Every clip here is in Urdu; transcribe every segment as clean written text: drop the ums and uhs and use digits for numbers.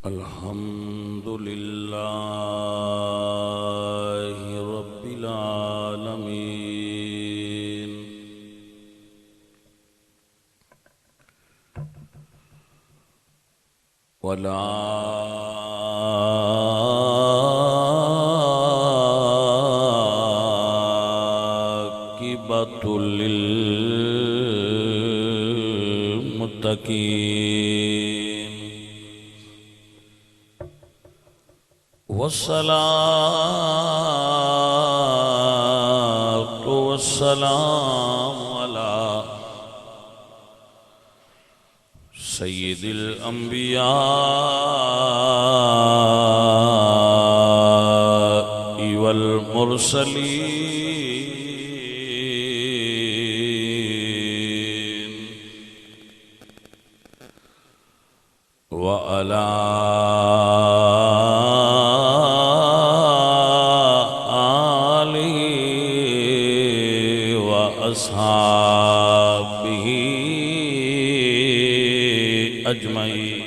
الحمد للہ رب العالمین والعاقبۃ للمتقین والصلاة والسلام على سید الانبیاء والمرسلین وعلى أصحابه أجمعين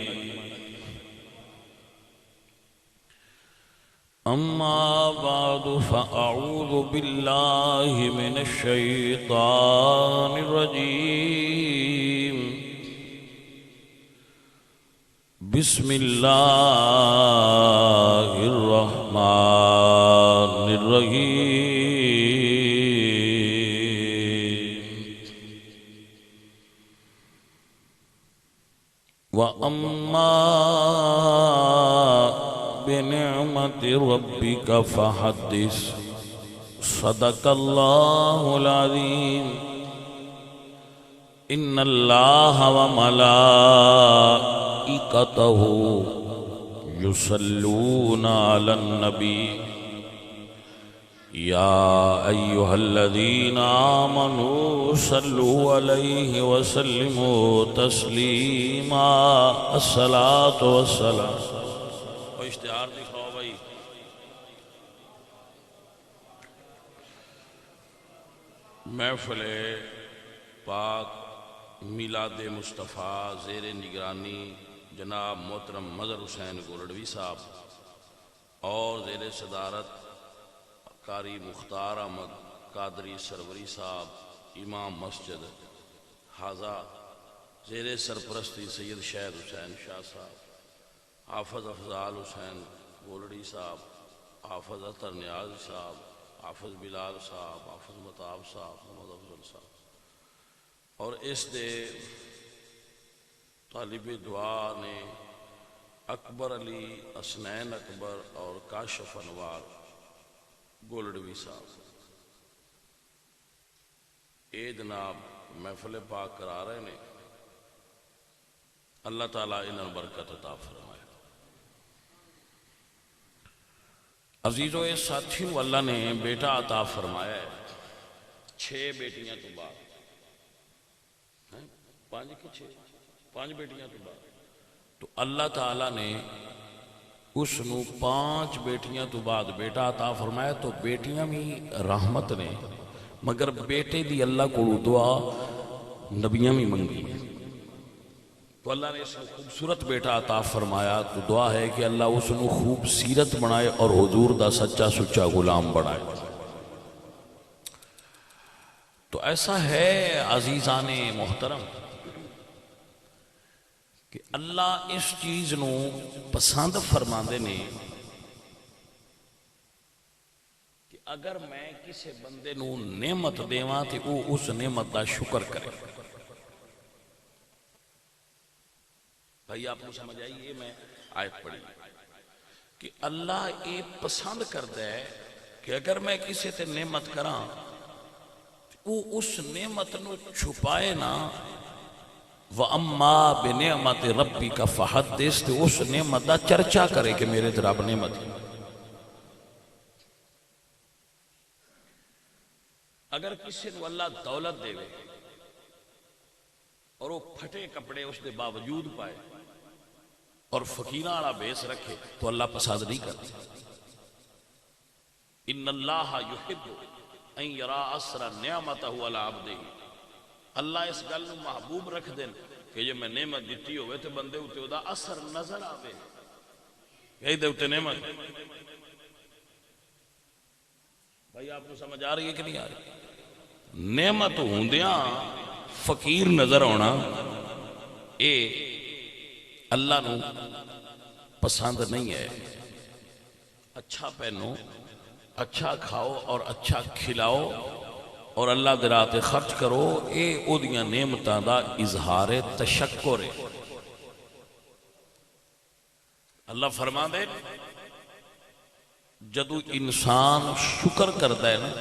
أما بعد فأعوذ بالله من الشيطان الرجيم بسم الله الرحمن الرحيم وَأَمَّا بِنِعْمَةِ رَبِّكَ فَحَدِّثْ صدق الله العظيم إن الله وملائكته يصلون على النبي يا أيها الذين آمنوا صلوا عليه وسلموا تسليما الصلاة والسلام اشتہار دکھاؤ بھائی محفل پاک میلاد مصطفیٰ زیر نگرانی جناب محترم مظہر حسین گولڑوی صاحب اور زیر صدارت قاری مختار احمد قادری سروری صاحب امام مسجد حاضہ زیر سرپرستی سید شہد حسین شاہ صاحب حافظ افضال حسین گولڑی صاحب حافظ اطہر نیاز صاحب حافظ بلال صاحب حافظ مطاب صاحب محمد افضل صاحب اور اس دے طالب دعا نے اکبر علی حسنین اکبر اور کاشف انوار گولڑوی صاحب اے جناب محفل پاک کرا رہے نے اللہ تعالیٰ انہوں برکت عطا فرمائے عزیزو اس ساتھیوں اللہ نے بیٹا عطا فرمایا ہے 6 بیٹیاں تو بعد 5 بیٹیاں تو بعد تو اللہ تعالیٰ نے اس نو 5 بیٹیاں تو بعد بیٹا عطا فرمایا تو بیٹیاں بھی رحمت نے مگر بیٹے دی اللہ کو دعا نبیاں بھی منگی تو اللہ نے اس کو خوبصورت بیٹا عطا فرمایا تو دعا ہے کہ اللہ اس نو خوب سیرت بنائے اور حضور دا سچا سچا غلام بنائے تو ایسا ہے عزیزان محترم کہ اللہ اس چیز نو پسند فرما دے نے کہ اگر میں کسی بندے نو نعمت دیواں تے وہ اس نعمت دا شکر کرے بھائی آپ کو سمجھ آئی یہ میں آیت پڑھی کہ اللہ یہ پسند کرتا ہے کہ اگر میں کسی تے نعمت کراں وہ اس نعمت نو چھپائے نا وَأَمَّا بِنِعْمَةِ رَبِّكَ فَحَدِّثْ تو اس نعمت دا چرچا کرے کہ میرے رب نعمت ہے اگر کسی نو اللہ دولت دے گے اور وہ پھٹے کپڑے اس دے باوجود پائے اور فقیران والا بیس رکھے تو اللہ پسند نہیں کرتا ان اللہ یحب ان یرا اثر نعمتہ علی عبدہ اللہ اس گل محبوب رکھ دیں کہ یہ میں نعمت دیتی ہوئے تو بندے ہوتے دا اثر نظر آوے یہی دے نعمت. بھائی آپ کو سمجھ آ رہی ہے کہ نہیں آ رہی؟ نعمت ہوندیاں فقیر نظر آنا اے اللہ نو پسند نہیں ہے. اچھا پہنو، اچھا کھاؤ اور اچھا کھلاؤ اور اللہ دے راہ تے خرچ کرو، اے او دیاں نعمتاں دا اظہار تشکر ہے. اللہ فرما دے جدو انسان شکر کرتا ہے نا،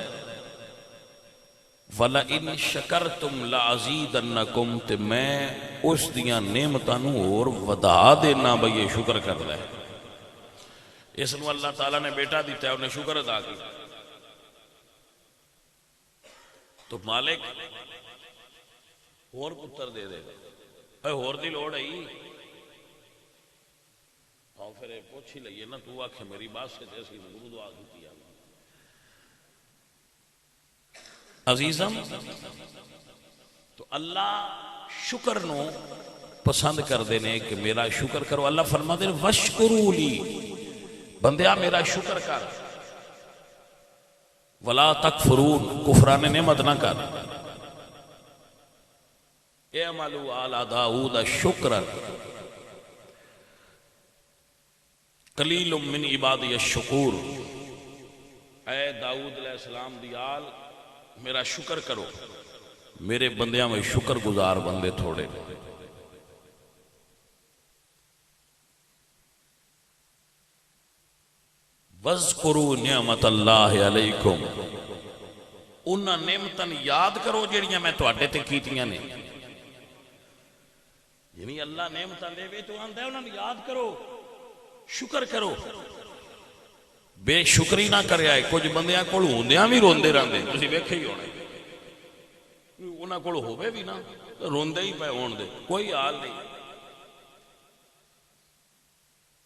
وَلَئِن شَكَرْتُمْ لَعَزِيدَنَّكُمْ، تے میں اس دیاں نعمتانوں اور ودا دینا بھئی یہ شکر کرتا ہے. اس نو اللہ تعالیٰ نے بیٹا دیتا ہے، انہیں شکر ادا کی تو مالک اور پتر دے دے گا. اور دی لوڑ ہے اور پھر پوچھ ہی لئیے نا، تو آکھے میری بات سے جیسی گرو دعا کی کیا. عزیزم تو اللہ شکر نو پسند کر دینے کہ میرا شکر کرو. اللہ فرما دے وَشْكُرُوا لِي، بندیا میرا شکر کر، وَلَا تَكْفُرُونَ، کفران نعمت نہ کر. اعملوا آلَ داؤد شکرا قلیل من عبادی الشکور. اے داؤد علیہ السلام دی آل میرا شکر کرو، میرے بندیاں میں شکر گزار بندے تھوڑے. وَاذْكُرُوا نِعْمَةَ اللَّهِ عَلَيْكُمْ، انہاں نعمتاں یاد کرو جڑیاں میں تواڈے تے کیتیاں نے. یعنی اللہ نعمتاں دے وے تو آندا ہے انہاں یاد کرو، شکر کرو. بے شکری نہ کریا ہے. کچھ بندیاں کول ہوندیاں بھی روندے رہندے، تسی ویکھے ہی ہونے، انہاں کول ہووے بھی نہ روندے ہی پے ہون دے، کوئی حال نہیں.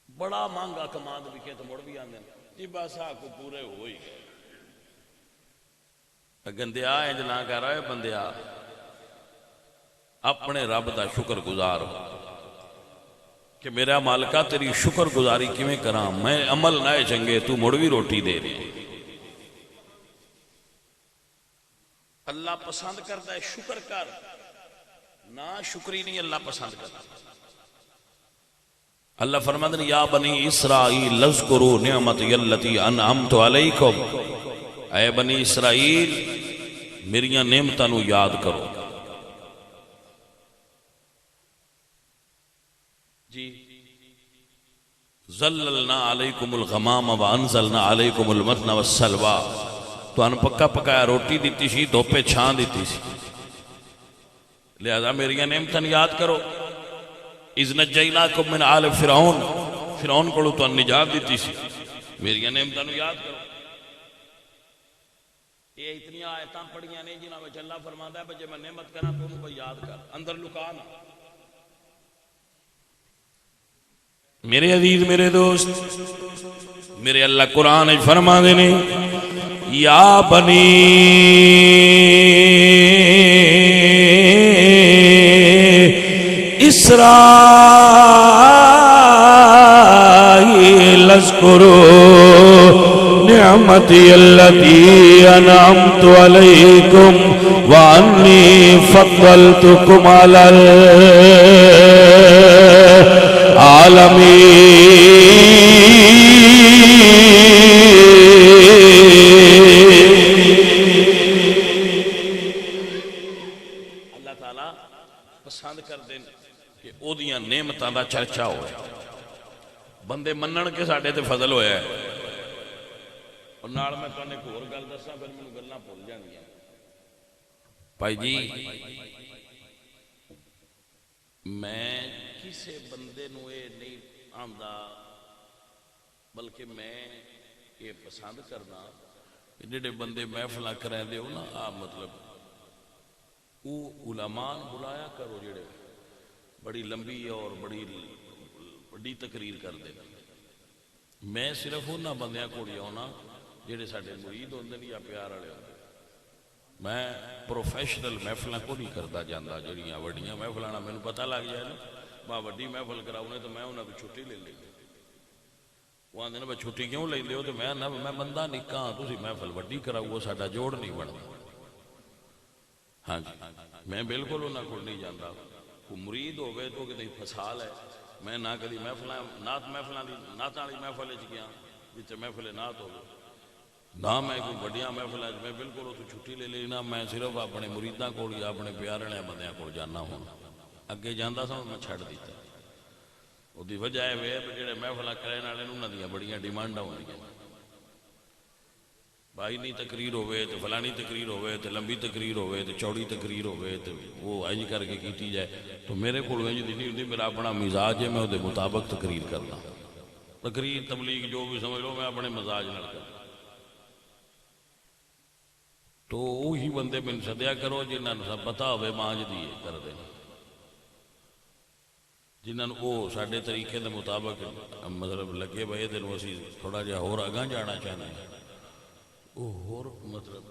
بڑا مہنگا کماد وکے تو مڑ بھی آندے جی بس آ کو پورے ہو ہی گئے. گندیا انج نہ کر رہے بندیا، اپنے رب دا شکر گزار ہو کہ میرا مالکہ تیری شکر گزاری کیویں کراں، میں عمل نہ چنگے تو مڑ بھی روٹی دے رہے. اللہ پسند کرتا ہے شکر کر، نہ شکری نہیں اللہ پسند کرتا. اللہ فرماتا ہے یا بنی اسرائیل اذکروا نعمتی التی انعمت علیکم، اے بنی اسرائیل میریاں نعمتاں نو یاد کرو. جی ظللنا علیکم الغمام وانزلنا علیکم المن والسلوى، تو ان پکا پکایا روٹی دیتی سی، دھوپے چھان دیتی سی، لہذا میریاں نعمتاں یاد کرو. اذ نجیناکم من آل فرعون، فرعون کو تو ان نجات دیتی سی، میریاں نعمتاں یاد کرو. یہ اتنی آیتاں پڑھیاں نہیں جنہاں میں اللہ فرماتا ہے بجے میں نعمت کرنا تو ان کو یاد کر، اندر لکانا. میرے عزیز میرے دوست میرے اللہ قرآن فرما دینے یا بنی اسرائیل اذکروا نعمتی التی انعمت علیکم وانی فضلتکم علی اللہ تعالیٰ پسند کر دیں کہ او دیاں نعمتاں دا چرچا ہوئے، بندے منن کے ساڑھے تے فضل ہویا ہے. اور نال میں تو ایک اور گل دساں پھر میں گلاں بھول جانگیاں. بھائی جی میں کسے بندے نو اے نہیں آمدہ، بلکہ میں یہ پسند کرنا جڑے بندے محفلہ کریں دے ہو نا، مطلب او علماء بلایا کرو جڑے بڑی لمبی اور بڑی تقریر کر دے. میں صرف ہونا بندیاں کوڑی ہونا جڑے ساڑھے مرید ہوندے یا پیار والے ہوندے. میں پروفیشنل محفلہ کو نہیں کرتا جاندہ، جڑیاں وڈیاں محفلانہ میں نے پتہ لگ جائے نا، میں وڈی محفل کراؤنے تو میں انہاں کو چھٹی لے لیں. وہ آدھے نا چھٹی کیوں لے لو؟ تو میں بندہ نکا ہاں، تسی محفل وڈی کراؤ، وہ ساڈا جوڑ نہیں بنتا۔ ہاں جی میں بالکل انہاں کول نہیں جاندا، کوئی مرید ہوئے تو کدی فسال ہے، میں نہ کدی محفلاں نعت محفلاں دی نعتاں والی محفل وچ گیا جتھے محفل نعت ہوگی، نہ میں کوئی وڈیاں محفل میں بالکل اتوں چھٹی لے لینا، میں صرف اپنے مریداں کول یا اپنے پیارے والے بندیاں کول جانا ہوں، اگے جاندا سا میں چھڈ دیتا۔ وہ دی وجہ ہے جڑے محفلاں کرن والے انہاں دیاں بڑیاں ڈیمانڈاں ہوندیاں، بھائی نہیں تقریر ہوئے تو فلانی تقریر ہوئے تو لمبی تقریر ہوئے تو چوڑی تقریر ہوئے تو وہ انج کر کے کیتی جائے، تو میرے کو انج دی نہیں ہوندی، میرا اپنا مزاج ہے، میں وہ دے مطابق تقریر کرنا، تقریر تبلیغ جو بھی سمجھ لو میں اپنے مزاج نال کرنا۔ تو وہی بندے میں سدیا کرو جنہاں نوں سب پتہ ہوئے مانج دیے کر دیں، جنہاں نوں وہ ساڈے طریقے دے مطابق مطلب لگے بھائی دن اسی تھوڑا جہا ہور اگاں جانا چاہتے ہیں، وہ ہور مطلب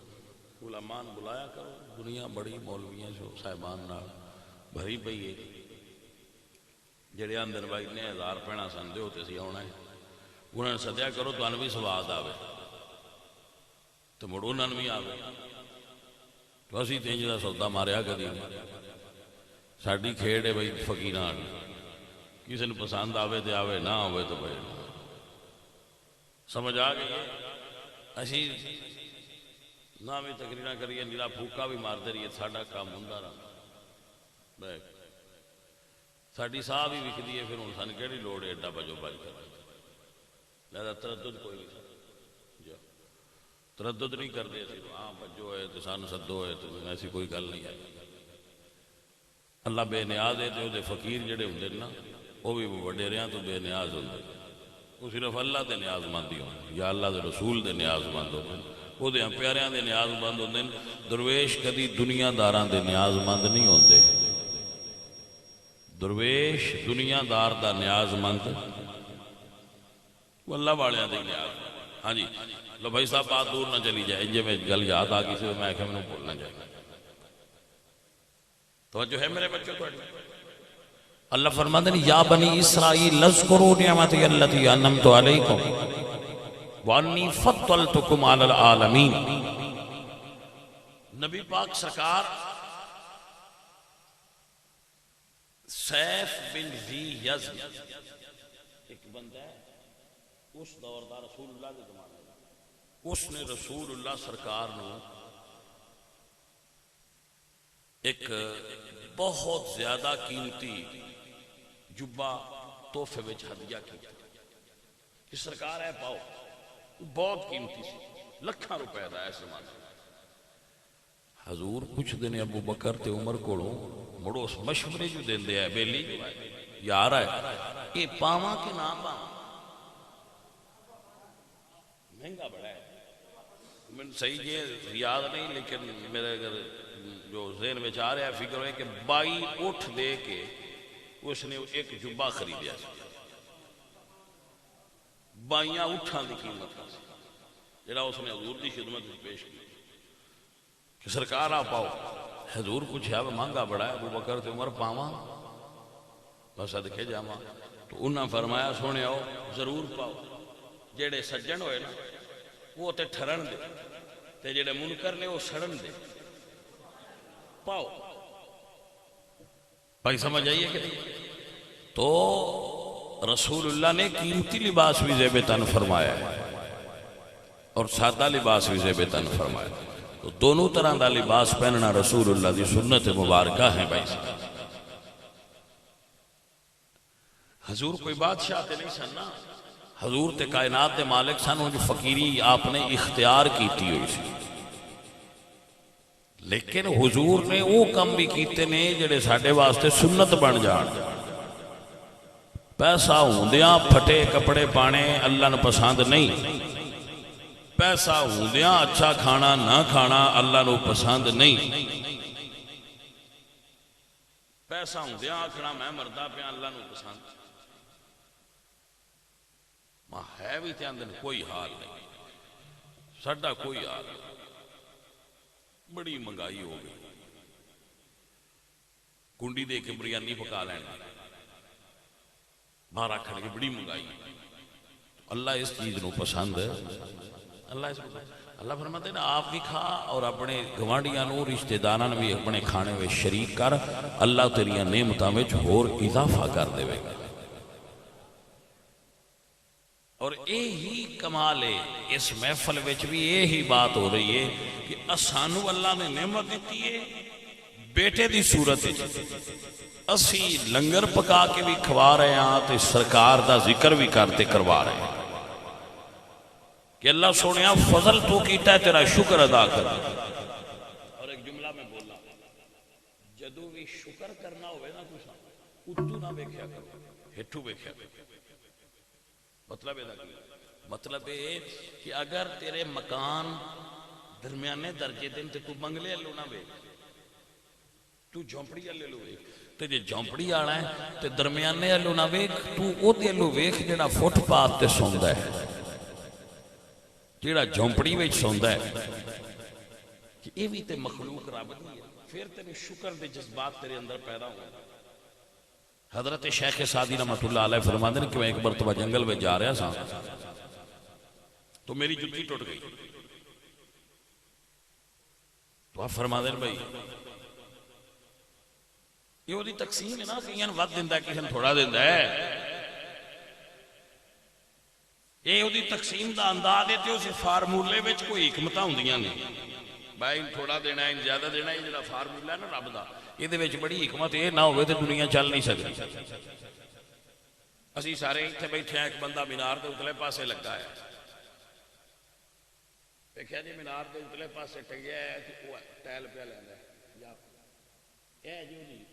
علماء بلایا کرو، دنیا بڑی مولویاں جو صاحبان نال بھری پئی ہے، جڑے اندر بھائی نے 1000 پینا سن دیو تے سی آنا ہے، انہاں نے سدیا کرو تو انہوں بھی سواد آوے تو مڑ انہوں نے بھی آوے، تو اسی تینج دا سودا ماریا کدی ساڈی کھیڑ ہے بھائی فقیراں، کسی نے پسند آوے تے آوے، نہ ہوئے تو بھائی سمجھ آ گئی۔ اسی نہ بھی تقریراں کریے، نیلا پھوکا بھی مارتے رہیے، ساڈا کام ہوندا رہا، ساڈی ساہ بھی وکدی ہے، پھر ہن سانوں کہڑی لوڑ ہے ایڈا بجو بج کر، لہذا تردد کوئی نہیں، تردد نہیں کرتے، ہاں بجو ہے تو سانوں سدو ہے تو ایسی کوئی گل نہیں ہے۔ اللہ بے نیاز ہے تو فقیر جڑے ہوندے نا وہ بھی وڈیریاں تو بے نیاز ہوندے، وہ صرف اللہ دے نیاز مند ہی ہوندے یا اللہ دے رسول دے نیاز مند ہوندے، وہ دے پیاریاں دے نیاز مند ہوندے، درویش کدی دنیا داراں دے نیاز مند نہیں ہوندے، درویش دنیا دار دا نیاز مند وہ اللہ والیاں دے نیاز مند۔ ہاں جی لو بھائی صاحب بات دور نہ چلی جائے، انجے میں گل یاد آ گئی سے میں کہ میں بولنا جائے گا، توجہ ہے میرے بچوں کو؟ اللہ فرماتے ہیں یا بنی اسرائیل اذکروا نعمتی التی انعمت علیکم وانی فضلتکم علی العالمین۔ نبی پاک سرکار سیف بن ذی یزن ایک بندہ ہے اس دور دا رسول اللہ کے زمانے میں، اس نے رسول اللہ سرکار نے ایک بہت زیادہ قیمتی جبہ تحفے وچ ہدیہ کیا کہ سرکار ہے پاؤ، بہت قیمتی سی، لکھاں روپے دا اس زمانے۔ حضور پوچھ دینے ابو بکر تے عمر کولوں مڑو اس مشورے جو دین دے ہے بیلی جو ہے یار ہے یہ پاواں کے نہ پاواں، مہنگا بڑا ہے، میں صحیح یہ یاد نہیں لیکن میرے اگر جو ذہن میں آ رہا ہے فکر ہے کہ 22 اٹھ دے کے اس نے ایک جبہ خریدیا، 22 اٹھاں دی قیمت کا جڑا اس نے حضور دی خدمت میں پیش کی کہ سرکار آ پاؤ۔ حضور پوچھا وہ مہنگا بڑا ہے، ابو بکر تے عمر پاواں بس صدقے جاواں، تو انہاں فرمایا سونے آؤ ضرور پاؤ، جڑے سجن ہوئے نا وہ تے ٹھرن دے تے جڑے منکر نے وہ سڑن دے، پاؤ۔ بھائی سمجھ آئیے کہ نہیں؟ تو رسول اللہ نے قیمتی لباس بھی زیب تن فرمایا ہے اور سادہ لباس بھی زیب تن فرمایا ہے، تو دونوں طرح دا لباس پہننا رسول اللہ دی سنت مبارکہ ہیں۔ بھائی حضور کوئی بادشاہ تے نہیں سننا، حضور تے کائنات دے مالک سن، جو فقیری آپ نے اختیار کیتی ہوئی سی، لیکن حضور نے وہ کم بھی کیتے نے جڑے ساڈے واسطے سنت بن جان۔ پیسہ ہوندیاں پھٹے کپڑے پانے اللہ نے پسند نہیں، پیسہ ہوندیاں اچھا کھانا نہ کھانا اللہ نے پسند نہیں، پیسہ ہوندیاں آکھنا میں مردہ پہ اللہ نے پسند، ماں ہے بھی تے اندر کوئی حال نہیں، ساڈا کوئی حال نہیں، بڑی منگائی ہو گئی، کنڈی دے کے بریانی پکا لینا، بارہ کھڑ کے بڑی منگائی، اللہ اس چیز نو پسند ہے. اللہ فرماتے ہیں آپ بھی کھا اور اپنے گوانڈیاں نو رشتہ داراں بھی اپنے کھانے میں شریک کر, اللہ تیریاں نعمتاں وچ ہور اضافہ کر دے گا. اور یہی کمال ہے اس محفل وچ بھی یہی بات ہو رہی ہے کہ اسانو اللہ نے نعمت دیتی ہے بیٹے دی صورت وچ, اسی لنگر پکا کے بھی کھوا رہے ہیں تے سرکار دا ذکر بھی کرتے کروا رہے ہیں کہ اللہ سونے فضل تو کیتا ہے تیرا شکر ادا کر. اور ایک جملہ میں بولا, جدو بھی شکر کرنا ہوئے نا کچھ اتو نہ بیکھیا کرو, ہٹو بیکھیا کرو. مطلب ہے کہ اگر تیرے مکان درمیانے درجے دن تے تو بنگلے لو نہ بیک, تو جھونپڑی لے لو بیک. تے جے جھونپڑی آنا ہے تے درمیانے لو نہ بیک, تو او دے لو بیک جڑا فٹ پاتھ تے سوندا ہے, جیڑا جھونپڑی وچ سوندا ہے. کہ یہ بھی تے مخلوق رب دی ہے, پھر تیرے شکر دے جذبات تیرے اندر پیدا ہوں. حضرت شیخ سعدی رحمۃ اللہ علیہ فرماتے ہیں کہ میں ایک مرتبہ جنگل میں جا رہا سا تو میری جُتی ٹوٹ گئی. تو آپ فرماتے ہیں بھائی یہ وہی تقسیم ہے نا, کہیں ود دیندا ہے کہیں تھوڑا دیندا ہے. یہ وہی تقسیم دا انداز ہے تے اس فارمولے وچ کوئی حکمتاں ہوندیاں نے. بھائی تھوڑا دینا ہے زیادہ دینا ہے, جڑا فارمولا ہے نا رب دا, یہ دے وچ بڑی حکمت یہ نہ ہوئے تے دنیا چل نہیں سکتی. اسی سارے اتنے بیٹھے ہیں, ایک بندہ مینار دے اتلے پاسے لگا ہے, دیکھا جی مینار دے اتلے پاسے ٹنگیا ہے کہ وہ ٹائل پہ لیندا ہے. اے جو نہیں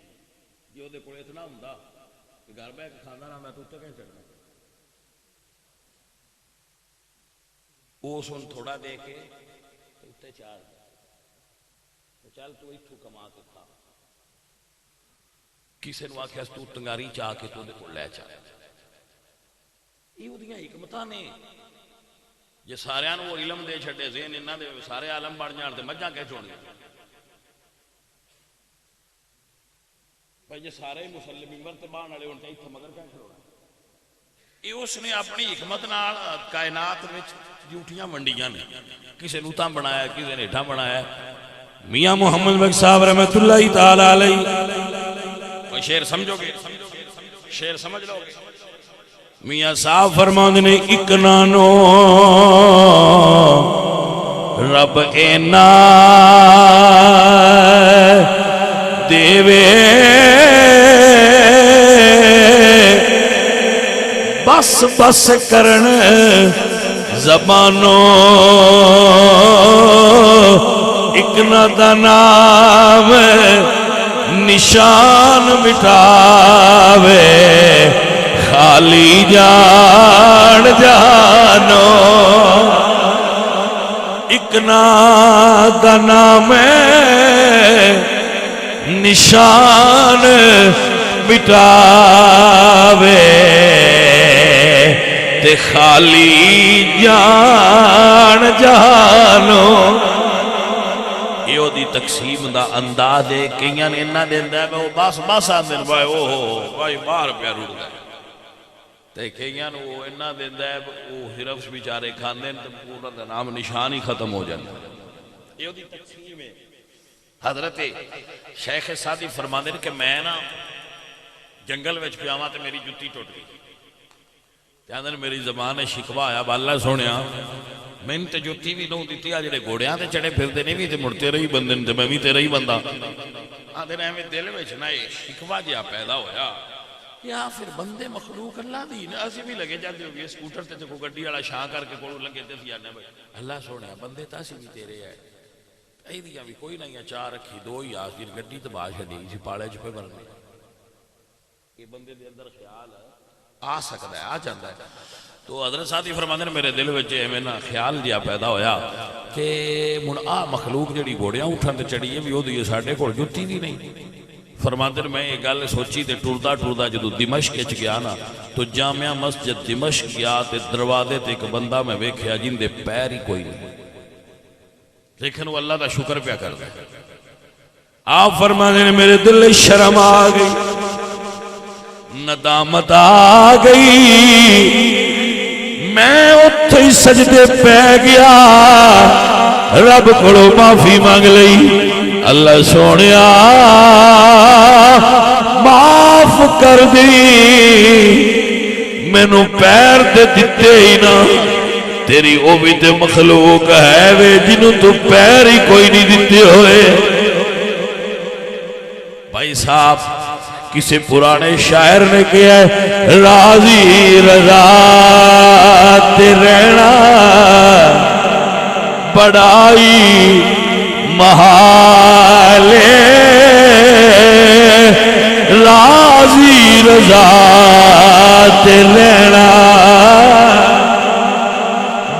جو دے کول اتنا ہوندا کہ گھر بیٹھ کے کھانا نہ میں تو اتنے کہیں چڑھنا, وہ سن تھوڑا دے کے اتنے چار چل تو اتھو کما کے کھا. کسی نے آخیا تو تنگاری چاہ کے تو کو لے چاہ. یہ وہاں حکمتاں نے جی سارے وہ علم دے چھڈے ذہن انہاں دے سارے عالم بن جان تے مجھاں کہ چھوڑنے بھائی جی سارے مسلم ممبر تے بان والے ہونے اتنے مگر کہ چھوڑنا. یہ اس نے اپنی حکمت نال کائنات میں ڈیوٹیاں ونڈیاں نے, کسی نے تاں بنایا کسی نے ہیٹھاں بنایا. میاں محمد بخش صاحب رحمۃ اللہ تعالی علیہ شعر سمجھو گے, شعر سمجھ لو گے. میاں صاحب فرماندے نے اک نانو رب اینا دیوے بس بس کرن زبانوں ایک نہ دا نام نشان مٹاوے خالی جان جانو ایک نہ دا نام نشان مٹاوے تے خالی جان جانو. یہ دی تقسیم دا انداز ہے. کئیاں نے انہاں دیندا ہے وہ بس بس آندن بھائی اوہ بھائی باہر پیا رڑدا ہے, تے کئیاں نوں وہ انہاں دیندا ہے وہ حرف بیچارے کھاندے تے پورا دا نام نشان ہی ختم ہو جاندا. یہ دی تقسیم ہے. حضرت شیخ سعدی فرماندے کہ میں نا جنگل وچ پیاواں تے میری جُتی ٹوٹ گئی. کہندے میری زبان شکوا آیا اللہ سونیا میں تے جُتی بھی نہ دتی آ جڑے گھوڑیاں تے چڑھے پھردے نے بھی تے مڑتے رہی بندے تے میں بھی تیرا ہی بندہ. آندے نے میں دل وچ نہ شکوا جہا پیدا ہویا یا پھر بندے مخلوق اللہ دی نے. اسی بھی لگے جاندے ہو گئے سکوٹر تے کوئی گڈی والا شاہ کر کے کول لگے تے سی آنے اللہ سونیا بندے تا اسی بھی تیرے ہے. ایدیاں بھی کوئی نہیں چار رکھی دو ہی آس جن گڈی تباہ چھڈی سی پاڑے چ پہ مرنے. یہ بندے دے اندر خیال آ سکتا ہے, آ جاتا ہے. تو حضرت سعدی فرماندے نے میرے دل وچ ایویں نا خیال جہا پیدا ہویا کہ ہن آ مخلوق جڑی گھوڑیاں اٹھن تے چڑھی ہے بھی او دی ساڈے کول جُتی بھی نہیں. فرماندے نے میں یہ گل سوچی تے ٹردا ٹردا جدوں دمشق وچ گیا نا تو جامعہ مسجد دمشق گیا تے دروازے تے ایک بندہ میں ویکھیا جن دے پیر ہی کوئی نہیں, لیکن وہ اللہ دا شکر پیا کر دے. آپ فرماندے نے میرے دل شرم آ گئی, ندامت آ گئی, میں اتھے ہی سجدے پہ گیا رب کولو معافی مانگ لئی اللہ سونیا معاف کر دی مینوں پیر تے دتے ہی نہ تیری او بھی تے مخلوق ہے وے جنوں تو پیر ہی کوئی نہیں دتے ہوئے بھائی صاحب کسی پرانے شاعر نے کیا ہے راضی رضا تے رہنا بڑائی محال راضی رضا تے رہنا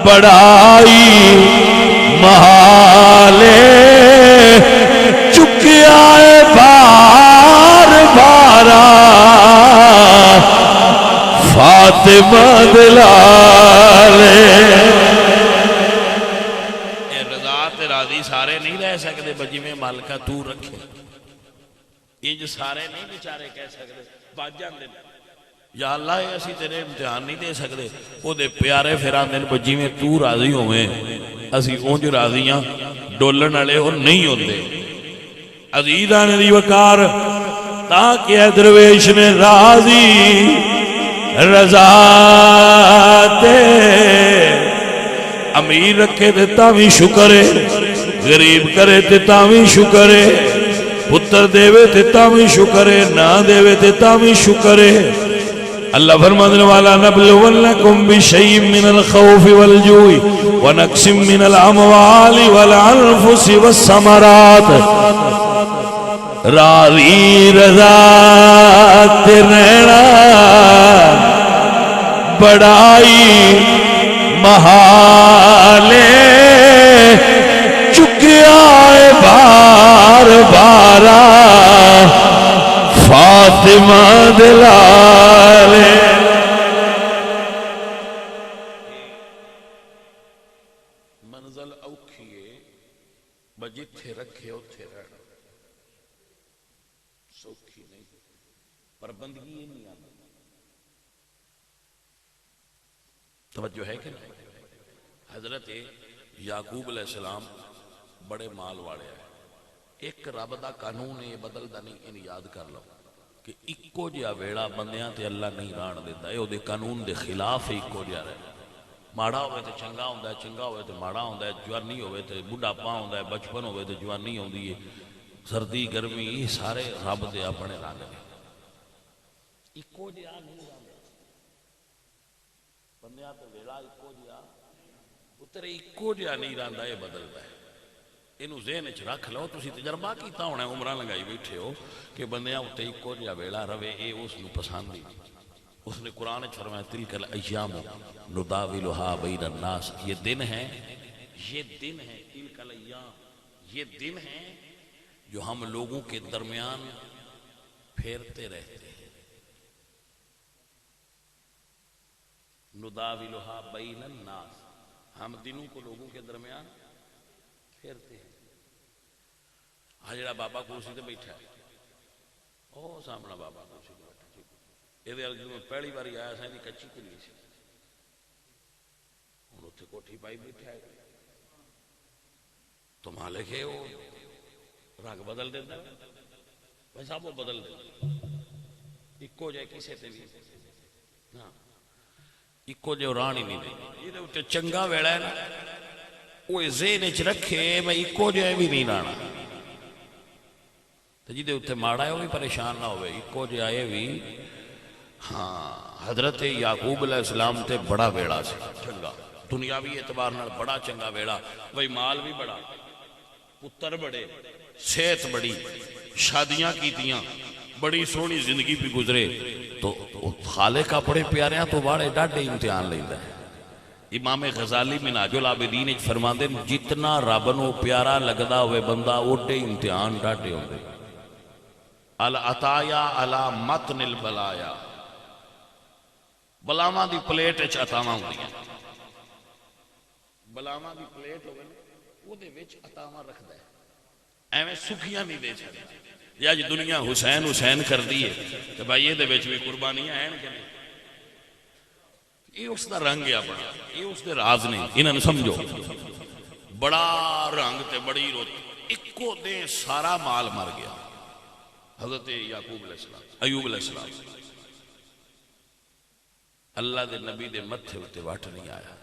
بڑائی محال چکیا ہے بار بارا فاطمہ دلالے رضا تے راضی سارے نہیں رہ سکتے بجی میں مالکہ تو رکھے یہ جو سارے نہیں بیچارے کہہ سکتے بات جان دے یا اللہ اسی تیرے امتحان نہیں دے سکتے وہ دے پیارے پھران دن بجی میں تو راضی ہوئے اسی اونج راضیاں ڈولن والے وہ نہیں ہوندے عزیزان دی وقار تاکہ درویش نے راضی رضا تے امیر رکھے تے تاوی شکر ہے غریب کرے تے تاوی شکر ہے پتر دیوے تے تاوی شکر ہے نہ دیوے تے تاوی شکر ہے اللہ فرمانے والا نبلونکم بشیء من الخوف والجوع ونقص من الاموال والانفس والثمرات راضی رضا تے رہنا بڑائی محال چکیا ہے بار بارا فاطمہ دلالے منزل اوکھیے بجتھے رکھے اتھے رہنا سوکھی نہیں پر بندگی یہ نہیں آنا توجہ ہے کہ نہیں حضرت یعقوب علیہ السلام بڑے مال والے ہیں ایک رب دا قانون ہے بدلدا نہیں ان یاد کر لو کہ اکو جہا ویڑا بندیاں تے اللہ نہیں ران دیتا ہے او دے قانون دے خلاف ہی اکو جہا رہے ماڑا ہوئے تے چنگا ہوندا ہے چنگا ہوئے تے ماڑا ہوندا ہے جوانی ہوئے تے بڑھاپا ہوندا ہے بچپن ہوئے تے جوانی ہوندی ہے سردی گرمی یہ سارے رب دے اپنے رنگ نے اکو جہا نہیں رہندا بندیاں تے ویڑا اکو جہا اترے اکو جہا نہیں رہندا یہ بدلدا ہے انہوں ذہن چ رکھ لو تسی تجربہ کیتا ہونا ہے عمرہ لگائی بیٹھے ہو کہ بندیاں اتے اکو جہا ویلا روے اے اس نو پسند نہیں اس نے قرآن چ فرمایا تلک الایام نداولھا بین الناس یہ دن ہے تلک الایام یہ دن ہے جو ہم لوگوں کے درمیان پھیرتے رہتے ہیں نداولھا بین الناس ہم دنوں کو لوگوں کے درمیان پھیرتے ہیں جڑا بابا کرسی تے بیٹھا ہے او سامنا بابا کرسی تے بیٹھا یہ جدوں میں پہلی باری آیا سا کچی کلی سی ہوں اتنے کوٹھی پائی بیٹھا ہے تو مالک ہے وہ رنگ بدل دینا بھائی صاحب وہ بدل دینا اکو جائے کسی تے بھی ہاں اکو جائے ران ہی نہیں دے یہ چنگا ویڑا ہے نا وہ ذہن چ رکھے میں اکو جائے بھی نہیں رانا جی دے اتنے ماڑا ہے وہ بھی پریشان نہ ہوئے اکو جے آئے بھی ہاں حضرت یعقوب علیہ السلام تے بڑا ویڑا سے چنگا دنیاوی اعتبار نال بڑا چنگا ویڑا وہی مال بھی بڑا پتر بڑے صحت بڑی شادیاں کیتیاں بڑی سونی زندگی بھی گزرے تو خالق اپنے پیاریاں تو بڑے ڈاڈے امتحان لیندہ ہے امام غزالی منہاج العابدین فرماندے جتنا رب نو پیارا لگدا ہوئے بندہ اوڈے امتحان ڈاڈے ہوندے العطایا علی متن البلایا بلاواں دی پلیٹ وچ عطاواں ہوندیاں بلاواں دی پلیٹ ہوے او دے وچ عطاواں رکھدا ہے ایویں سکھیاں نہیں دے چھڑدا یا جی دنیا حسین حسین کر دی ہے تے بھائی یہ دے وچ بھی قربانیاں ہیں کہ نہیں یہ اس دا رنگ ہے اپنا، یہ اس دے راز نہیں، انہاں نے سمجھو بڑا رنگ تے بڑی روت اکو دے سارا مال مر گیا۔ حضرت یعقوب علیہ السلام، ایوب علیہ السلام، اللہ دے نبی دے متھے اتے وٹ نہیں آیا،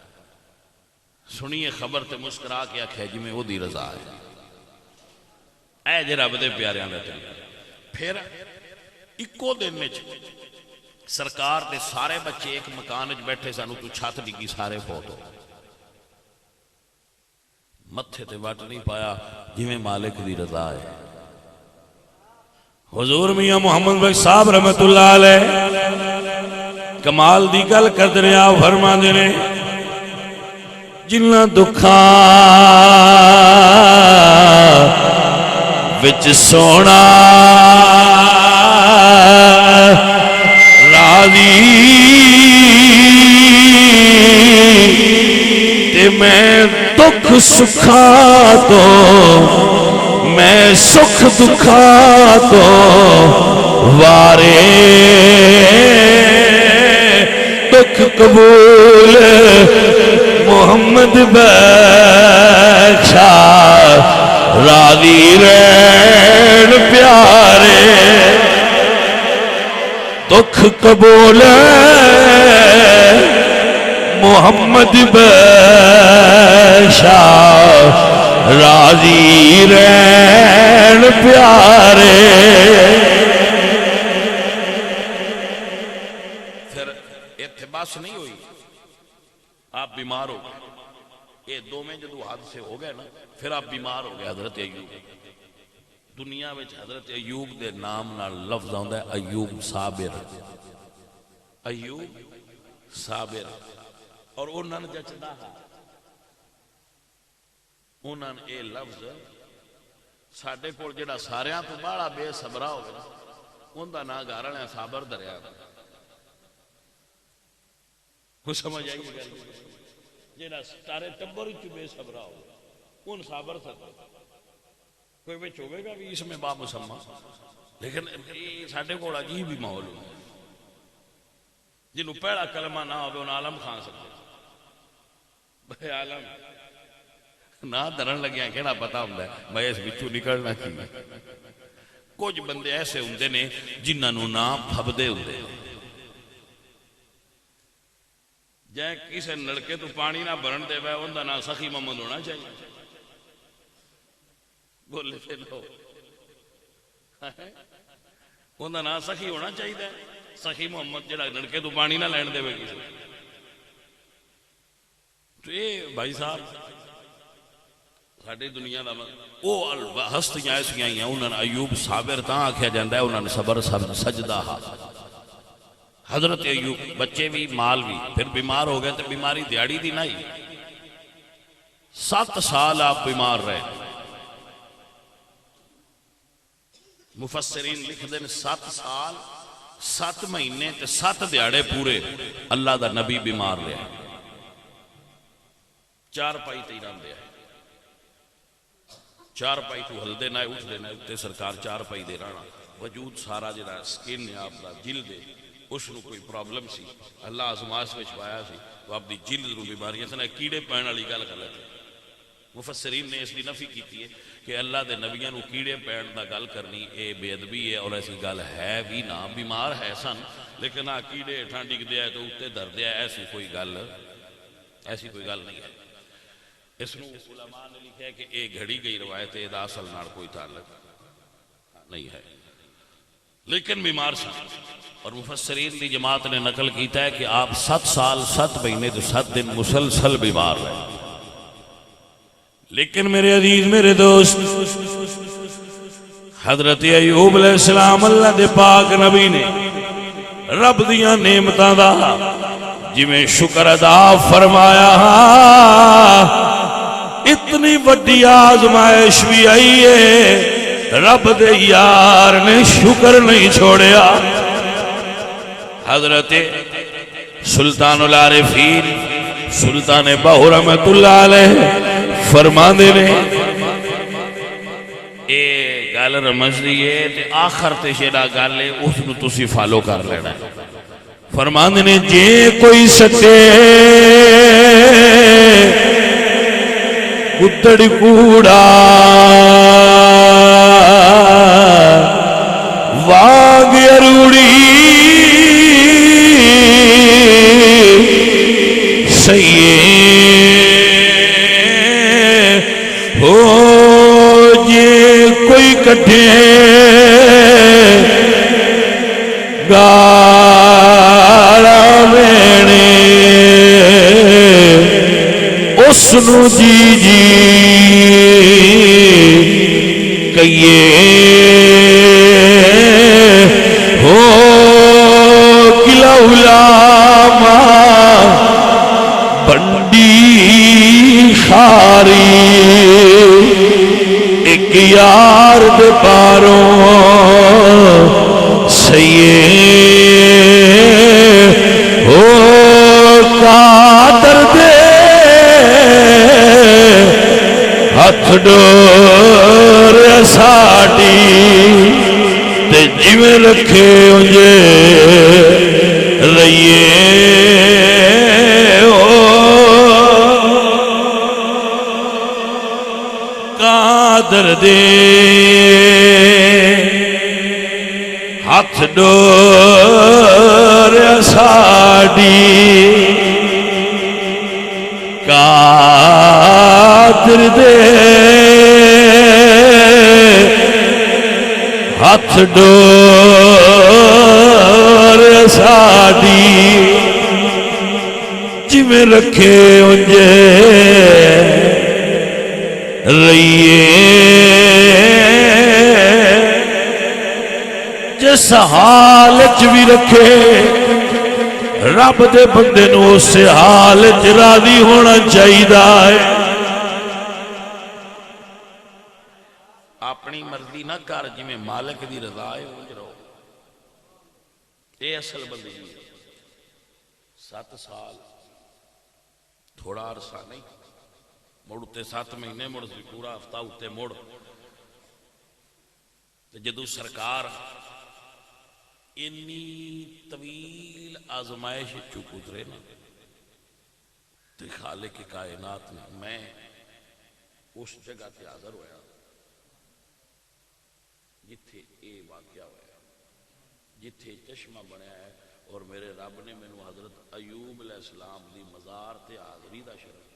سنیے خبر تے مسکرا کے آکھے جی میں وہ دی رضا ہے، اے جے رب دے پیاریاں دے تے پھر اکو دن میں سرکار دے سارے بچے ایک مکان وچ بیٹھے سانو تو چھت ڈگی سارے فوت ہو، متھے تے وٹ نہیں پایا جی میں مالک دی رضا ہے۔ حضور میاں محمد بخش صاحب رحمت اللہ علیہ کمال دی گل کردے نے، آپ فرماندے نے جنہاں دکھاں وچ سونا راضی تے میں دکھ سکھا تو میں سکھ دکھا تو وارے دکھ قبول محمد بخشا راضی رہن پیارے دکھ قبول محمد بخشا راضی رہن پیارے۔ پھر ایتھے بس نہیں ہوئی، آپ بیمار ہو گئے، یہ دو میں جدو حادثے ہو گئے نا پھر آپ بیمار ہو گئے۔ حضرت ایوب دنیا میں حضرت ایوب دے نام نال لفظ آندا ہے ایوب صابر، ایوب صابر، اور انہوں نے جچدا انہوں نے اے لفظ ساڈے کول جڑا ساریاں تو بڑا بے صبرا ہو گیا ان دا نام گھر والے صابر دریا کو سمجھ آئی گل جڑا سارے ٹبر وچ بے صبرا ہو ان صابر تھا کوئی وچ ہوے گا بھی اس میں با مسمى، لیکن ساڈے کول عجیب ہی ماحول ہے، جنوں پہلا کلمہ نہ ہوے انہاں عالم خان سکتے بھائی عالم نہ درن لگیا کہنا پتا ہوں بھائی اس بچوں نکلنا کی۔ کچھ بندے ایسے ہوندے نے جنہاں نوں نام پھبدے ہوندے، جائے کسے نلکے تو پانی نہ بھرن دے وے ان دا نام سخی محمد ہونا چاہیے، بولے پھر لو ان دا نام سخی ہونا چاہیے، سخی محمد جڑا نلکے تو پانی نہ لین دے وے کسے۔ تو یہ بھائی صاحب ساڑھے دنیا دا وہ ہستیاں ایسی آئی ہیں، انہوں نے ایوب صابر تاں آکھیا جاندہ ہے انہوں نے صبر سجدہ ہا۔ حضرت ایوب بچے بھی مال بھی پھر بیمار ہو گئے تو بیماری دیاڑی دی نہیں، 7 سال آپ بیمار رہے، مفسرین لکھ دیں 7 سال 7 مہینے تے 7 دیاڑے پورے اللہ دا نبی بیمار رہے، 4 پائی تیران دے آئے، 4 پائی تو ہل دینا ہے اٹھ دینا ہے اٹھتے سرکار 4 پائی دے رہا وجود سارا جڑا سکن ہے آپ دا جلد ہے اس نو کوئی پرابلم سی اللہ آزماس میں چھوایا سی تو آپ دی جلد نو بیماری ہے کیڑے پہن والی گل غلط ہے۔ مفسرین نے اس دی نفی کیتی ہے کہ اللہ دے نبیوں نو کیڑے پہن دا گل کرنی اے بے ادبی ہے اور ایسی گل ہے بھی نہ، بیمار ہے سن لیکن آ کیڑے ہٹھاں ڈگ دیا ہے تو اٹھتے در دیا ہے، ایسی کوئی گل نہیں ہے۔ اس نو علماء نے لکھا ہے کہ اے گھڑی گئی روایت ہے دا اصل نال کوئی تعلق نہیں ہے، لیکن بیمار سن اور مفسرین دی جماعت نے نقل کیتا ہے کہ آپ 7 سال 7 مہینے تو 7 دن مسلسل بیمار رہے۔ لیکن میرے عزیز میرے دوست حضرت ایوب علیہ السلام اللہ دے پاک نبی نے رب دیاں نعمتاں دا جویں شکر ادا فرمایا، اتنی وڈی آزمائش بھی آئی ہے رب دے یار نے شکر نہیں چھوڑیا۔ حضرت سلطان العارفین سلطان باہو رحمت اللہ علیہ فرماندے نے اے گل رمز دی ہے تے آخر تے جڑا گل ہے اس نو تسی فالو کر لینا ہے۔ فرماندے نے جے کوئی سٹے گدڑ کوڑا واگ اروڑی سیے ہو جے کوئی کٹھے گالا وینے اس نو جی جی کئیے ہو کلا علامہ بنڈی خاری ایک یار دے پاروں سیے ہو قادر دے ہاتھ ڈور ساڑی تے جیویں رکھے انجے رہیے قادر دے ہاتھ ڈور ساڑی قادر دے ہاتھ ڈور ساڑی جویں رکھے انجے رہیے جس حال چ بھی رکھے رب دے بندے نو اس حال چ راضی ہونا چاہیدا ہے اپنی مرضی نہ کر جویں مالک دی رضا ہے اونج رہو اے اصل بندگی 7 سال تھوڑا عرصہ نہیں مڑ تے 7 مہینے مڑ پورا ہفتہ اتے مڑ جدو سرکار انی طویل آزمائش چو گزرے نا تے خالق کائنات نے میں اس جگہ تے حاضر ہویا جتھے اے واقعہ ہویا جتھے چشمہ بنیا ہے اور میرے رب نے مینوں حضرت ایوب علیہ السلام دی مزار تے حاضری دا شرف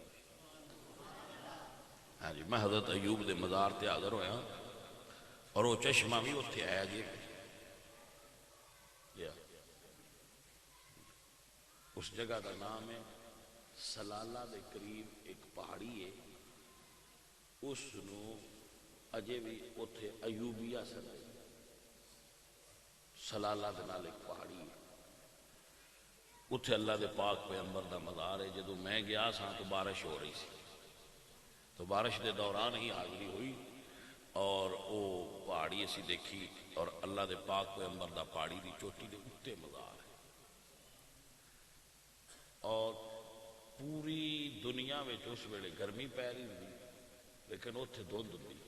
ہاں جی میں حضرت ایوب دے مزار تے حاضر ہویا اور وہ چشمہ بھی اتھے آیا جی اس جگہ دا نام ہے سلالہ دے قریب ایک پہاڑی ہے اس نو اجے بھی اتھے ایوبیہ سن سلالہ دے نال ایک پہاڑی ہے اتھے اللہ دے پاک پیغمبر دا مزار ہے جدو میں گیا سا تو بارش ہو رہی سی تو بارش دے دوران ہی حاضری ہوئی اور او پہاڑی اسی دیکھی اور اللہ دے پاک پیغمبر دا پہاڑی دی چوٹی دے اتے مزار ہے اور پوری دنیا میں اس ویلے گرمی پی رہی ہوئی لیکن اتنے دھند ہوئی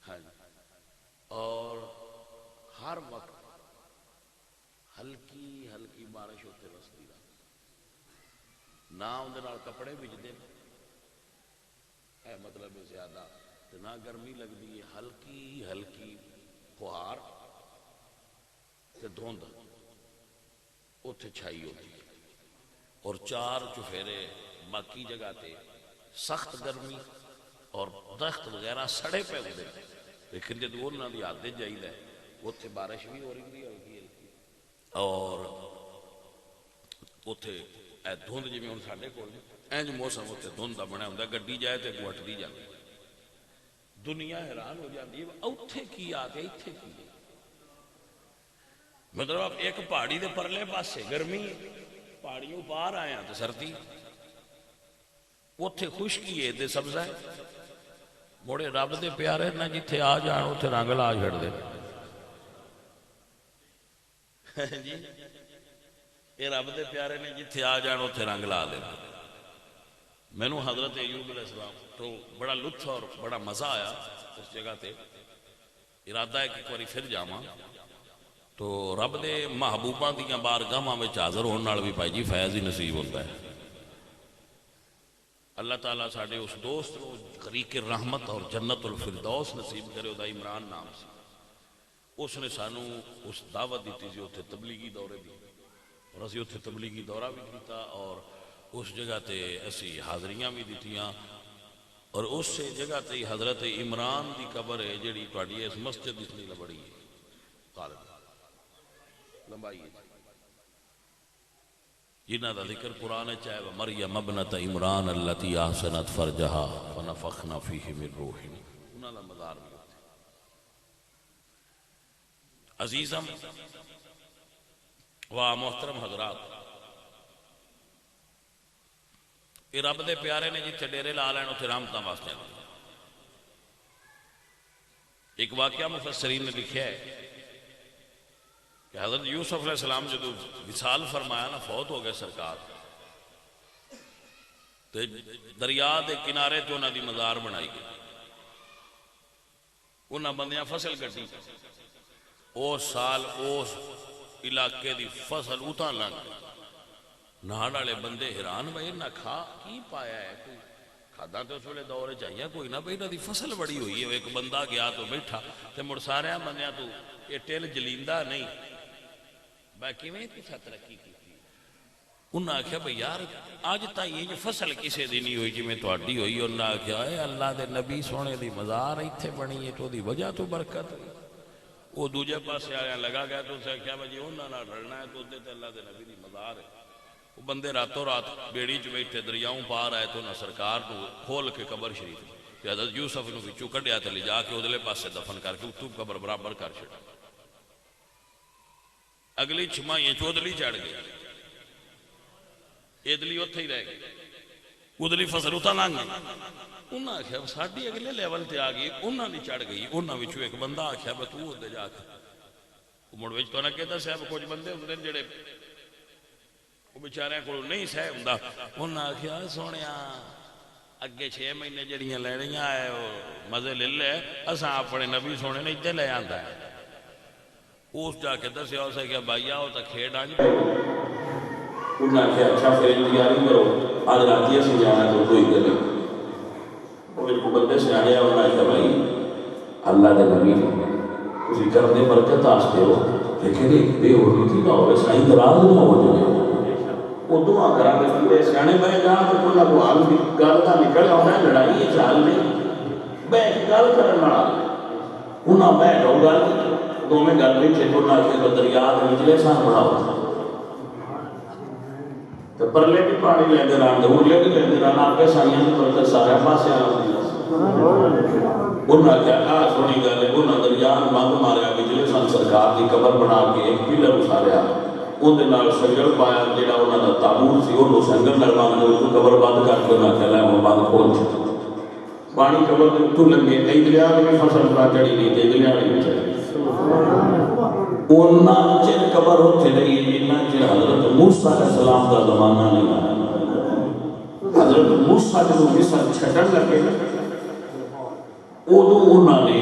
ہاں اور ہر وقت ہلکی ہلکی بارش اتنے رستی رہی نہ اندر کپڑے بجتے ہے مطلب زیادہ نہ گرمی لگتی ہے ہلکی ہلکی فہار تے دھند اتنے چھائی ہوتی ہے اور 4 چفیرے باقی جگہ تے سخت گرمی اور درخت وغیرہ سڑے پہ ہوتے لیکن جب انہوں نے حد جائیدا ہے اتنے بارش بھی ہو رہی ہلکی ہلکی اور اتنے دھند جی ہوں سارے کول اینج موسم اتنے دھند کا بنیا ہوتا گڈی جائے تو گٹتی جاتی دنیا حیران ہو جاتی ہے اتنے کی آ کے اتنے کی مطلب آپ ایک پہاڑی دے پرلے پاسے گرمی پہاڑیوں باہر آئے ہیں تو سردی اتنے خشکی ہے تے سبزہ ہے بڑے رب دے پیارے نہ جتھے آ جان اتنے رنگ لا چھڑ دے جی یہ رب دے پیارے نے جتھے آ جان اتنے رنگ لا دے مینوں حضرت ایوب علیہ السلام تو بڑا لطف اور بڑا مزہ آیا اس جگہ تے ارادہ ہے کہ ایک باری پھر جاواں تو رب دے محبوباں دیاں بارگاہاں وچ حاضر ہون نال بھی بھائی جی فیض ہی نصیب ہوتا ہے۔ اللہ تعالیٰ ساڑھے اس دوست کو غریق رحمت اور جنت الفردوس نصیب کرے، دا عمران نام سی۔ اس نے سانو اس دعوت دیتی سی اتھے تبلیغی دورے دی، اور اسی اتھے تبلیغی دورہ بھی کیتا، اور اس جگہ تے اسی حاضریاں بھی دیتیاں، اور اس سے جگہ تے حضرت عمران دی قبر ہے جڑی تہاڈی اس مسجد اتنی لبڑی ہے، لمبائی ہے جنہ دا ذکر قرآن چاہے وَمَرْيَمَ ابْنَتَ عِمْرَانَ الَّتِي أَحْسَنَتْ فَرْجَهَا فَنَفَخْنَا فِيهِ مِنْ رُوحِنَا، انہاں دا مزار بھی ہوتے عزیزم و محترم حضرات، یہ رب دے پیارے نے جتھے ڈیرے لا لین اتھے رحمتاں واسطے ہیں۔ ایک واقعہ مفسرین نے لکھا ہے کہ حضرت یوسف علیہ السلام جو وصال فرمایا نا، فوت ہو گئے سرکار، تو دریا دے کنارے تو انہاں دی مزار بنائی گئی، انہاں بندیاں فصل کٹی، اس سال اس علاقے دی فصل اتھاں لگ گئی، نال والے بندے حیران بھائی نہ کھا کی پایا ہے، کوئی کھادا تو اس ویلے دور چاہیے کوئی نہ، بھائی انہاں دی فصل بڑی ہوئی ہے۔ ایک بندہ گیا تو بیٹھا تے مڑ سارے بندیاں تو یہ ٹل جلیندہ نہیں، باقی میں کچھ ترقی کی تھی۔ انہاں آکھیا بھئی یار آج تائی یہ فصل کسے دی نہیں ہوئی جی میں تہاڈی ہوئی۔ انہاں آکھیا اے اللہ دے نبی سونے دی مزار ایتھے بنی ہے تو دی وجہ تو برکت ہوئی۔ وہ دوجے پاسے آیا لگا گیا تو اسے کیا بھئی انہاں نہ رلنا ہے تو تے اللہ دے نبی دی مزار ہے۔ وہ بندے راتوں رات بیڑی چ بیٹھے دریاؤں پار آئے تو نہ سرکار کو کھول کے قبر شریف کہ حضرت یوسف نو وچوں کڈیا تے لے جا کے ادھرلے پاسے دفن کر کے اتوں قبر برابر کر چھڑا۔ اگلی چھمائیاں چودلی چڑھ گئی، ادلی اتھے ہی رہ گئی، ادلی فصل اتھا لنگ گئی۔ انہاں آکھیا ساڈی اگلے لیول تے آ گئی، انہاں دی چڑھ گئی۔ انہاں وچوں ایک بندہ آکھیا بے تو ادھر جا کے مڑ وچ تو نہ کہتا صاحب کچھ بندے ہوندے جڑے وہ بیچاریاں کو نہیں سہ ہوندا۔ انہاں آکھیا سونیا اگے 6 مہینے جڑیاں لینیاں آئے مزے لے لے، اساں اپنے نبی سونے نے اتنے لے آندا ہے۔ اس جا کے دسیا اسے کہ بھائی آؤ تو کھیڑ آج پہ۔ انہاں نے کہا اچھا پھر تیاری کرو، آج راتی سے جانا تو کوئی گلے۔ وہ ایک بندے سے آیا، انہاں نے کہا بھائی اللہ دے نبی اسی کرنے برکت آستے ہو، لیکن ایک بے ہوئی تھی نہ ہوئے سائیں دراز نہ ہو جائے۔ وہ دعا کرا کے بندے سیانے بے جہاں تو کوئی نہ کو حال گل کا نکل آتا ہے، لڑائی ہے چال نہیں بے گل کرن والا۔ انہاں بیٹھ ہو گل دو میں گل بھی تھے تو نہ کہ دریا دے وچلے سان بڑھاؤ تو پرلے بھی پانی لے دے رہا دور لے کے لے رہا آپ کے سائیاں کی برکت سارے پاسے آ رہی ہے۔ انہاں کیا کہا سونی گل ہے، انہاں دریا بند ماریا وچلے سان سرکار دی قبر بنا کے ایک پلر اتاریا، اون دے نال سنگل پایا جڑا انہاں دا تابوت سی اونوں سنگل نال باندھ کے قبر بند کر کے انہاں کہلا وہ بند کھول چھڈ پانی قبر دے تو لگے کئی دریا میں فصل پا چڑھی نہیں تے دریا نہیں چڑھی۔ انہاں چر قبر ہوتے رہی جنہ چر حضرت موسیٰ علیہ السلام کا زمانہ نہیں آیا۔ حضرت موسیٰ جو مصر چھٹن لگے ادو انہاں نے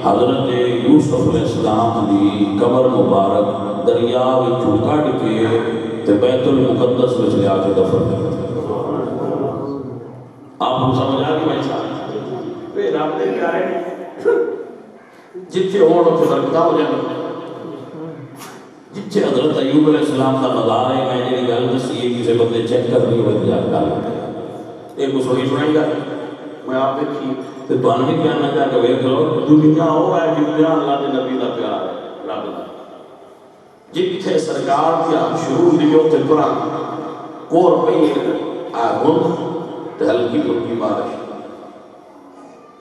حضرت یوسف علیہ السلام دی قبر مبارک دریا وچوں کڈ کے تے بیت المقدس وچ لے آ کے دفن کر دتا۔ آپ کو سمجھ آ گئی بھائی صاحب؟ پھر رب دے پیارے جتھے ہون اتھے برکت ہو جائے۔ جتھے حضرت ایوب علیہ السلام کا مزار ہے، میں جی گل دسی ہے کسی بندے چیک کرنی ہوئے یاد کر لیں۔ ایک مسوری سنائی گا میں آپ دیکھی تو تمہیں بھی بیان نہ کر کے ویکھ لو، دنیا وہ ہے جتنا اللہ کے نبی کا پیار ہے رب کا۔ جتھے سرکار کی آپ شروع دی اتھے قرآن کور پئی آگن تے ہلکی پھلکی بارش،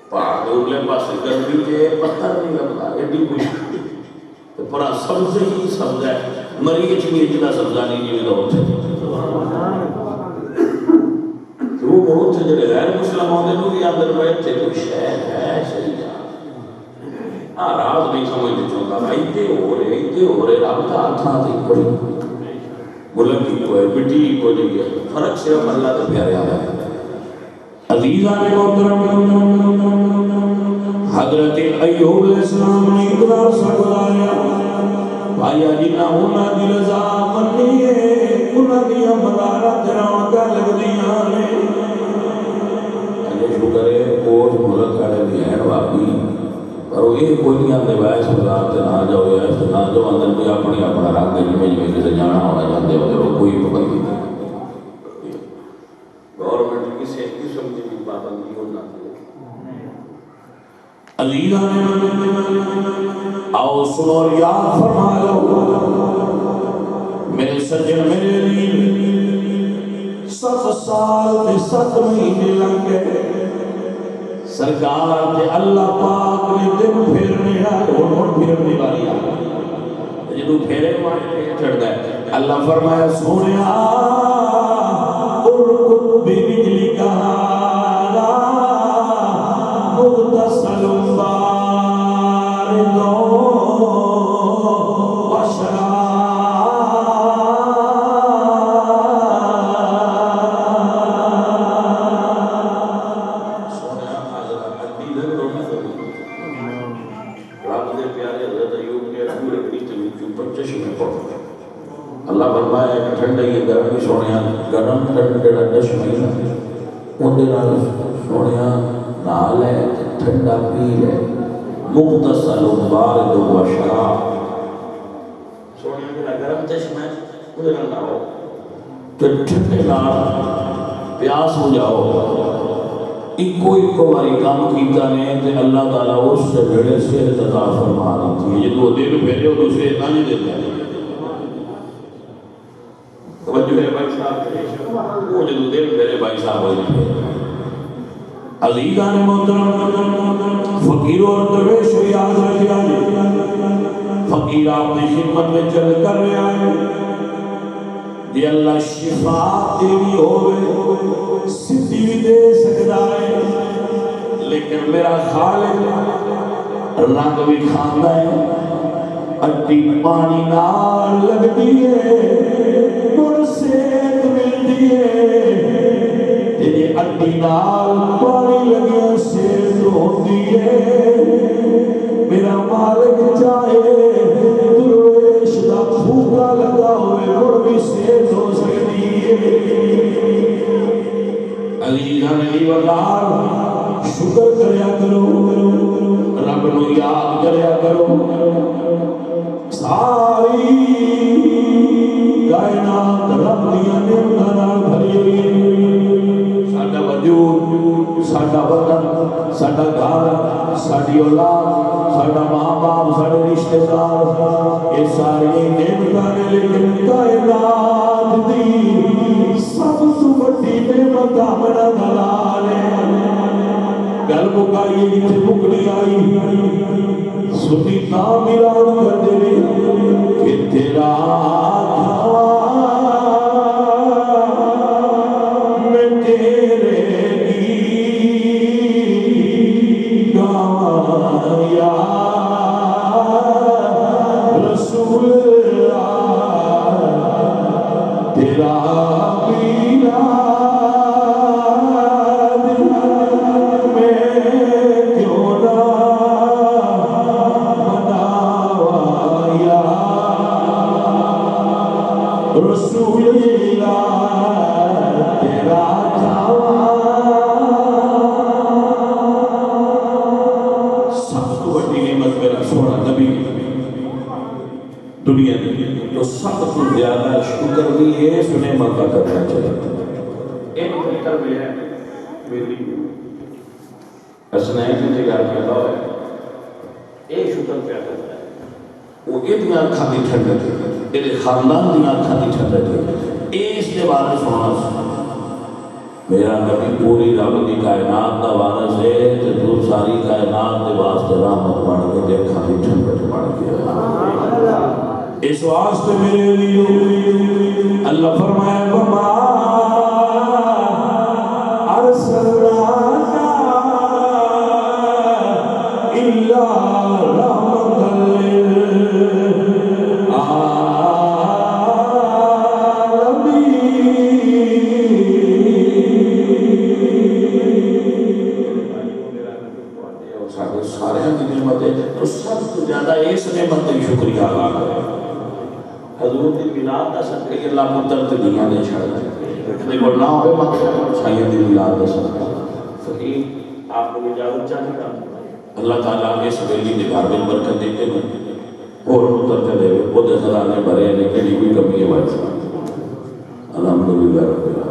پہاڑ دے اگلے پاسے گرمی تے پتھر نہیں لگتا ایڈی خوشی تے پورا سبز ہی سبز ہے، مریچ بھی اتنا سبزہ نہیں جی میں اتھے۔ وہ بہت سے جڑے غیر مسلم ہوندے نوں بھی اندر بیٹھے کوئی شے ہے صحیح آ راز نہیں سمجھ چاہتا بھائی تے ہو رہے رب دا ہاتھاں تے پڑی بلندی کو ہے مٹی کو نہیں ہے، فرق صرف اللہ دے پیارے آیا ہے۔ عزیزان محترم، حضرت ایوب علیہ السلام نے ادھر سے بلایا آیا جنہ انہاں دی رضا منی ہے انہاں دی مدارت رونقاں لگدیاں نے اجے شکر ہے کوٹ ملک والے بھی ہیں واقعی پر وہ یہ کوئی نہیں آتے باعث بازار سے نہ جاؤ یا اس نہ جاؤ اندر بھی اپنی اپنا رنگ جی کسی جانا ہونا چاہتے ہو کوئی پابندی نہیں گورنمنٹ کسی قسم کی بھی پابندی ہونا آؤ سنو اور یاد فرما لو میرے سجن میرے عزیز 7 سال تے 7 مہینے لگ گئے سرکار تے اللہ پاک نے دن پھیرنے آئے اور پھیرنے والی آئے جدو پھیرے والے چڑھ گئے اللہ فرمایا سونیا ارکض بِرِجْلِكَ هَٰذَا مُغْتَسَلٌ بَارِدٌ وَشَرَابٌ اللہ فرمایا کہ ٹھنڈے کی گرمی سونیا گرم ٹھنڈ جڑا چشمہ ہے اندے نال سونیا نال ہے ٹھنڈا پی لے مغتسل بارد و شراب سونیا جڑا گرم چشمہ ہے اندے نال ناؤ تو ٹھنڈے نال پیاس ہو جاؤ ایک باری کام کیتا نے تے اللہ تعالیٰ اس سے بڑے صحت عطا فرما دی تھی یہ دو دن پہلے وہ دوسرے اتنا نہیں دیتا ہے توجہ ہے بھائی صاحب وہ جدو دن پہلے بھائی صاحب ہوئی تھے عزیزان محترم فقیر اور درویش یاد رکھیا فقیر آپ کی خدمت میں چل کر رہے آئے جی اللہ شفا تیری ہوئے سدھی بھی دے سکتا ہے لیکن میرا خالق رنگ بھی کھانا ہے اٹی پانی نال لگتی ہے اور صحت ملتی ہے تیری اٹی نال پانی لگیا صحت ہوتی ہے میرا مالک چاہے درویش دا پھوکا لگا ہوئے اور بھی صحت ہو سکتی ہے عزیزان علی وقار شکر کریا کرو رب نو یاد کریا کرو ساری کائنات رب دیا نعمتاں نال بھری ہوئی ساڈا وجود ساڈا بدن ساڈا گھر ساڈی اولاد ساڈا ماں باپ ساڈے رشتے دار یہ ساری نعمتاں نے لیکن کائنات دی سب تو بڑی نعمت ہمارا دلال ہے گل مکائی جتھے مکڑی آئی سنی تعمیرات کر دے کہ تیرا میں تیرے گاواں یا رسول اللہ تیرا رسول اللہ تیرا سب تو بڑی نعمت میرا سونا نبی دنیا میں تو سب تو زیادہ شکر بھی ہے اس نعمت کا کرنا چاہیے ایک فکر بھی ہے میری اسنین کی جگہ پیدا ہے ایک شکر پیدا ہے وہ اتنی آنکھاں دی ٹھنڈک ہے میرے خاندان دی آنکھاں دی ٹھنڈک ہے اس کے بارے سننا میرا نبی پوری رب دی کائنات دا وارث ہے تے تو ساری کائنات دے واسطے رحمت بن کے دیکھاں دی ٹھنڈک بن کے اس واسطے میرے لیے اللہ فرمایا وما ارسلناک الا رحمتا سارے کی نعمت ہے تو سب سے زیادہ اس نعمت کی شکریہ ادا کریں کہ اللہ پتر تے دنیا دے چھڑ دے کو نہ ہوئے مت سائیں دی ملاد دے صدقہ صحیح آپ کو اجازت چاہیے گا اللہ تعالیٰ اس ویلی دے گھر میں برکت دیتے ہیں اور پتر تے دے وہ دے خزانے بھرے نے کیڑی کوئی کمی ہے بھائی صاحب الحمدللہ رب العالمین